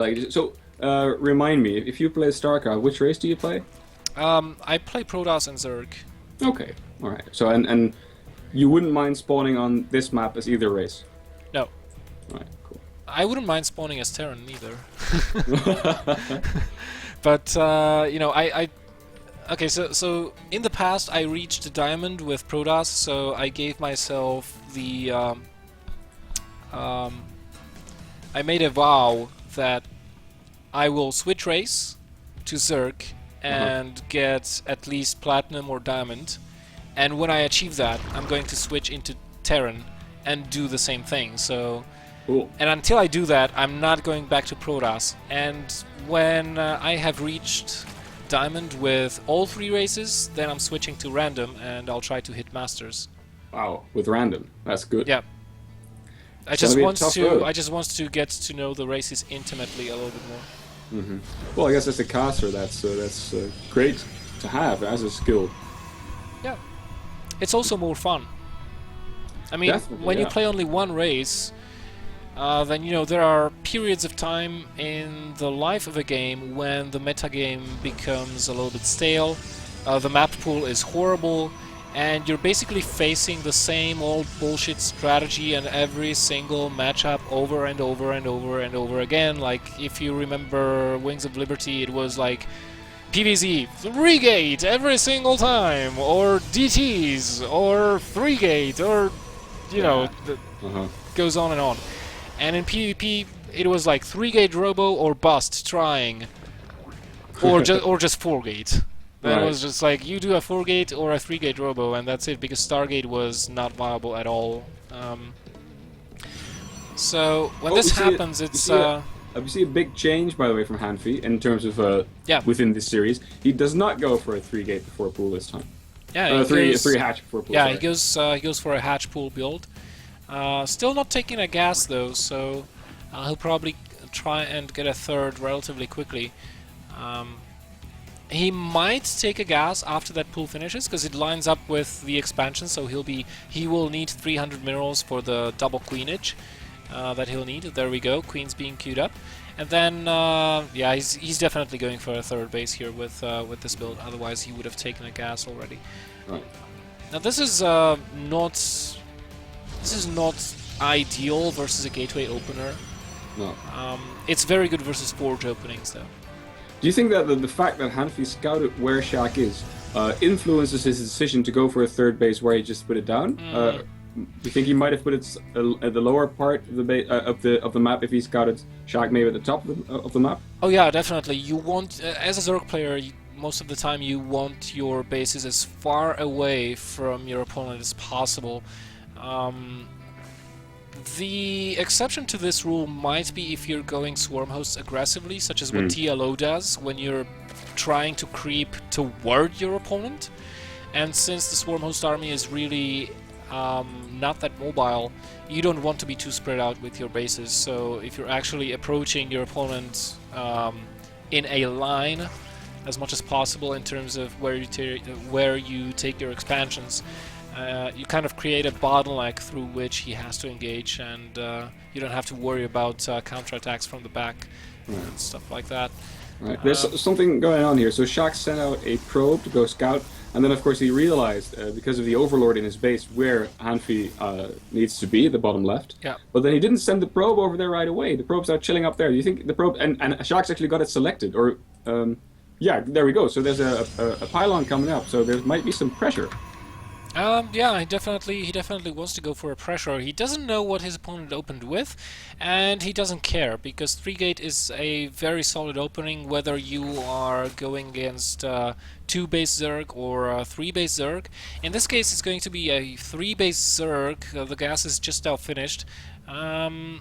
Like, so, remind me, if you play StarCraft, which race do you play? I play Protoss and Zerg. Okay, all right. So, and you wouldn't mind spawning on this map as either race? No, All right, cool. I wouldn't mind spawning as Terran either. But you know, okay. So in the past, I reached a diamond with Protoss, so I gave myself the um, I made a vow that I will switch race to Zerg and get at least platinum or diamond. And when I achieve that, I'm going to switch into Terran and do the same thing. So, Cool. and until I do that, I'm not going back to Protoss. And when I have reached diamond with all three races, then I'm switching to random and I'll try to hit masters. Wow, with random. That's good. Yeah. I It's gonna just be a want tough to road. I just want to get to know the races intimately a little bit more. Well, I guess as a caster, that's great to have as a skill. Yeah. It's also more fun. I mean, Definitely, when you yeah. play only one race, then you know there are periods of time in the life of a game when the metagame becomes a little bit stale, the map pool is horrible, and you're basically facing the same old bullshit strategy in every single matchup over and over and over and over again. Like, if you remember Wings of Liberty, it was like PvZ, 3-gate every single time, or DTs, or 3-gate, or, you know, Uh-huh. goes on and on. And in PvP, it was like 3-gate robo or bust trying, or just 4-gate. That Right. was just like, you do a 4-gate or a 3-gate robo, and that's it, because Stargate was not viable at all. So when Oh, this you see happens, you it's see we see a big change, by the way, from HaNfy in terms of yeah, within this series. He does not go for a 3-gate before pool this time. yeah, he Three goes, three hatch before pool. yeah, sorry. he goes for a hatch pool build. Still not taking a gas though, so he'll probably try and get a third relatively quickly. He might take a gas after that pool finishes, because it lines up with the expansion, so he will need 300 minerals for the double queenage that he'll need. There we go, queens being queued up. And then, yeah, he's definitely going for a third base here with this build, otherwise he would have taken a gas already. Right. Now this is not ideal versus a gateway opener. No. It's very good versus forge openings though. Do you think that the fact that HaNfy scouted where Sjaak is influences his decision to go for a third base where he just put it down? Do you think he might have put it at the lower part of the map if he scouted Sjaak maybe at the top of the map? Oh yeah, definitely. You want, as a Zerg player, most of the time you want your bases as far away from your opponent as possible. The exception to this rule might be if you're going swarm hosts aggressively, such as what TLO does when you're trying to creep toward your opponent. And since the swarm host army is really not that mobile, you don't want to be too spread out with your bases. So if you're actually approaching your opponent in a line as much as possible in terms of where you take your expansions, you kind of create a bottleneck through which he has to engage, and you don't have to worry about counterattacks from the back and stuff like that. Right. There's something going on here. So Sjaak sent out a probe to go scout, and then of course he realized, because of the overlord in his base, where HaNfy needs to be, the bottom left. Yeah. But then he didn't send the probe over there right away. The probe's out chilling up there. Do you think the probe and Sjaak's actually got it selected, or yeah, there we go. So there's a pylon coming up. So there might be some pressure. Yeah, he definitely wants to go for a pressure. He doesn't know what his opponent opened with, and he doesn't care, because 3-gate is a very solid opening, whether you are going against 2-base Zerg or 3-base Zerg. In this case, it's going to be a 3-base Zerg. The gas is just now finished. And,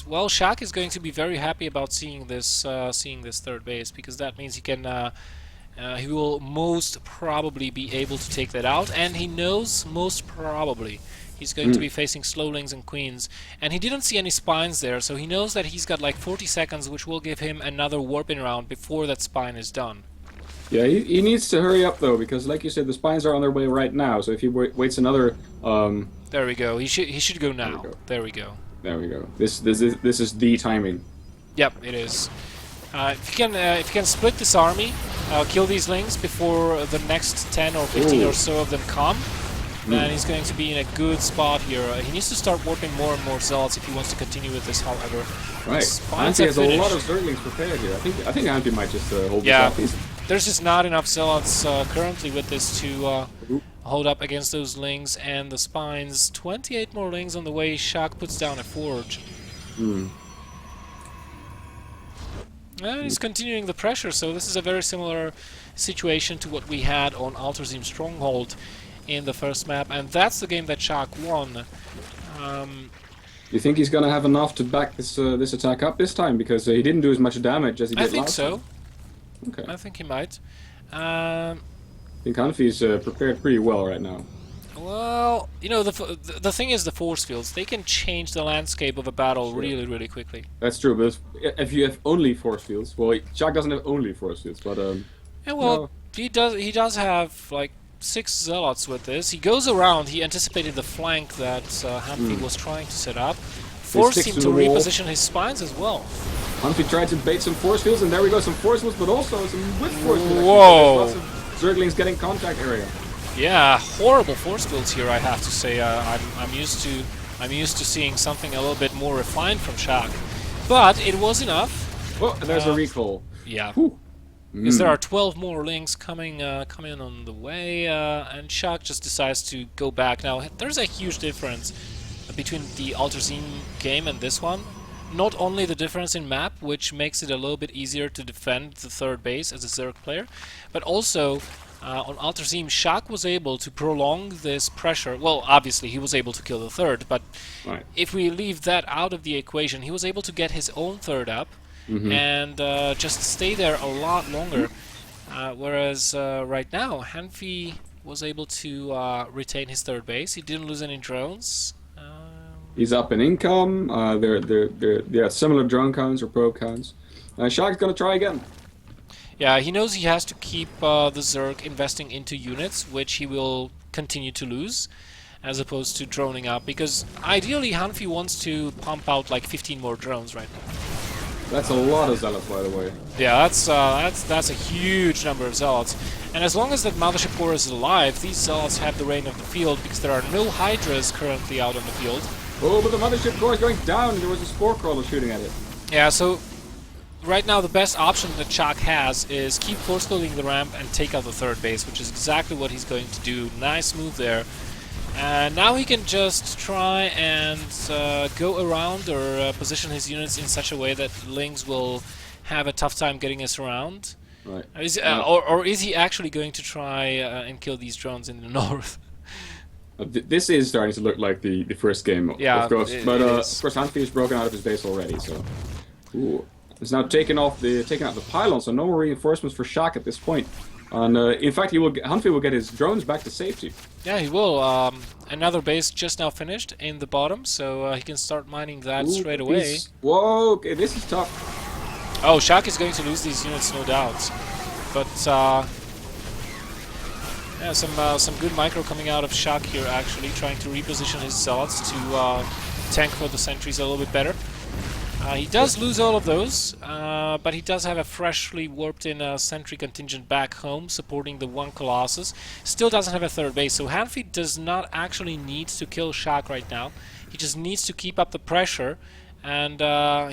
well, Sjaak is going to be very happy about seeing this third base, because that means he can... he will most probably be able to take that out, and he knows most probably he's going to be facing slowlings and queens, and he didn't see any spines there, so he knows that he's got like 40 seconds, which will give him another warping round before that spine is done. Yeah, he needs to hurry up though, because like you said, the spines are on their way right now. So if he waits another, There we go. He should go now. There we go. There we go. This is the timing. Yep, it is. If you can split this army, kill these lings before the next 10 or 15 Ooh. or so of them come, then he's going to be in a good spot here. He needs to start warping more and more zealots if he wants to continue with this, however. Right. HaNfy has a lot of Zerglings prepared here. I think HaNfy might just hold this off easy. There's just not enough zealots currently with this to hold up against those lings and the spines. 28 more lings on the way. Sjaak puts down a forge. And he's continuing the pressure, so this is a very similar situation to what we had on Alterzim Stronghold in the first map, and that's the game that Sjaak won. You think he's gonna have enough to back this this attack up this time? Because he didn't do as much damage as he did last time. I think so. Okay. I think he might. I think HaNfy's prepared pretty well right now. Well, you know, the thing is the force fields. They can change the landscape of a battle really, really quickly. That's true, but if you have only force fields, well, Sjaak doesn't have only force fields, but yeah, well, he does have like 6 zealots with this. He goes around. He anticipated the flank that HaNfy was trying to set up, forced him to reposition his spines as well. HaNfy tried to bait some force fields, and there we go, some force fields, but also some with force fields. Whoa! Lots of Zerglings getting contact area. Yeah, horrible force fields here, I have to say. I'm used to seeing something a little bit more refined from Sjaak, but it was enough. Oh, and there's a recall. Yeah. Whew. Because there are 12 more lings coming on the way, and Sjaak just decides to go back. Now, there's a huge difference between the Alterzim game and this one. Not only the difference in map, which makes it a little bit easier to defend the third base as a Zerg player, but also on Alterzim, Sjaak was able to prolong this pressure. Well, obviously he was able to kill the third, but if we leave that out of the equation, he was able to get his own third up, and just stay there a lot longer. Whereas right now, HaNfy was able to retain his third base. He didn't lose any drones. He's up in income. They're similar drone counts or probe counts. Sjaak's gonna try again. Yeah, he knows he has to keep the Zerg investing into units, which he will continue to lose, as opposed to droning up, because ideally HaNfy wants to pump out like 15 more drones right now. That's a lot of zealots, by the way. Yeah, that's a huge number of zealots, and as long as that Mothership Core is alive, these zealots have the reign of the field, because there are no Hydras currently out on the field. Oh, but the Mothership Core is going down, and there was a Spore Crawler shooting at it. Yeah, so right now the best option that Sjaak has is keep force building the ramp and take out the third base, which is exactly what he's going to do. Nice move there. And now he can just try and go around or position his units in such a way that Lings will have a tough time getting us around. Right. Or is he actually going to try and kill these drones in the north? This is starting to look like the first game, of course. But of course HaNfy is broken out of his base already, so... Ooh. It's now taking out the pylon, so no more reinforcements for Sjaak at this point. And in fact, HaNfy will get his drones back to safety. Yeah, he will. Another base just now finished in the bottom, so he can start mining that straight away. Whoa, okay, this is tough. Oh, Sjaak is going to lose these units, no doubt. But yeah, some good micro coming out of Sjaak here, actually, trying to reposition his zealots to tank for the sentries a little bit better. He does lose all of those, but he does have a freshly warped-in sentry contingent back home, supporting the one Colossus. Still doesn't have a third base, so HaNfy does not actually need to kill Sjaak right now. He just needs to keep up the pressure, and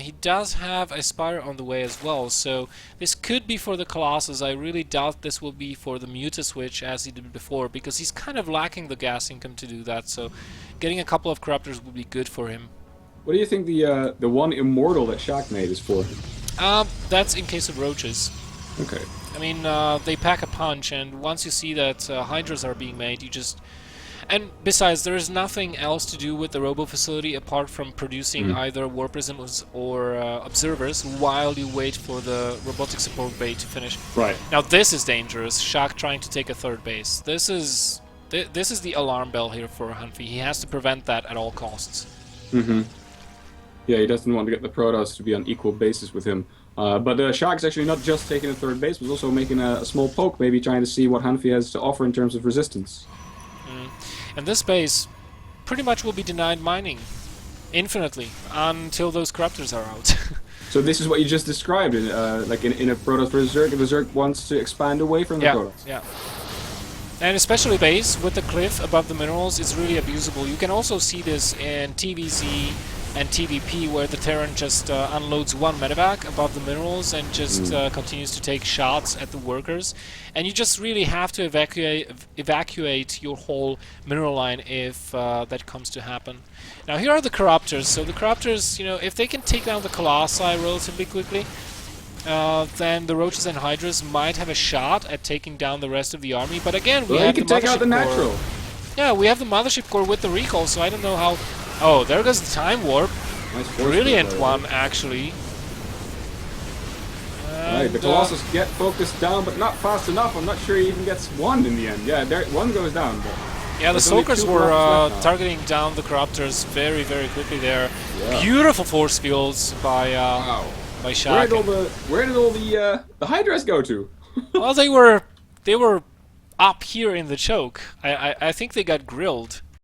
he does have a Spire on the way as well, so this could be for the Colossus. I really doubt this will be for the Muta-Switch as he did before, because he's kind of lacking the gas income to do that, so getting a couple of Corruptors would be good for him. What do you think the one Immortal that Sjaak made is for? That's in case of roaches. Okay. I mean, they pack a punch, and once you see that Hydras are being made, you just... And besides, there is nothing else to do with the Robo facility apart from producing either War Prisms or Observers while you wait for the Robotic Support Bay to finish. Right. Now this is dangerous, Sjaak trying to take a third base. This is the alarm bell here for HaNfy. He has to prevent that at all costs. Yeah, he doesn't want to get the Protoss to be on equal basis with him. But Sjaak's actually not just taking a third base, but also making a small poke, maybe trying to see what HaNfy has to offer in terms of resistance. And this base pretty much will be denied mining. Infinitely, until those corruptors are out. So this is what you just described, like in a Protoss versus Zerg. If the Zerg wants to expand away from the Yeah, Protoss. yeah. And especially base with the cliff above the minerals is really abusable. You can also see this in TVZ and TVP, where the Terran just unloads one medevac above the minerals and just continues to take shots at the workers. And you just really have to evacuate your whole mineral line if that comes to happen. Now here are the Corruptors. So the Corruptors, you know, if they can take down the Colossi relatively quickly, then the Roaches and Hydras might have a shot at taking down the rest of the army. But again, we have you the can take out Mothership the Core. natural. Yeah, we have the Mothership Core with the recall, so I don't know how... Oh, there goes the Time Warp. Nice force Brilliant field, one, actually. Right, the Colossus get focused down, but not fast enough. I'm not sure he even gets one in the end. Yeah, there, one goes down. But yeah, the there's only Soakers two were Corruptors left now. targeting down the Corruptors very, very quickly there. Yeah. Beautiful force fields by Wow. by Sjaak. Where did all the Hydras go to? Well, they were up here in the choke. I think they got grilled.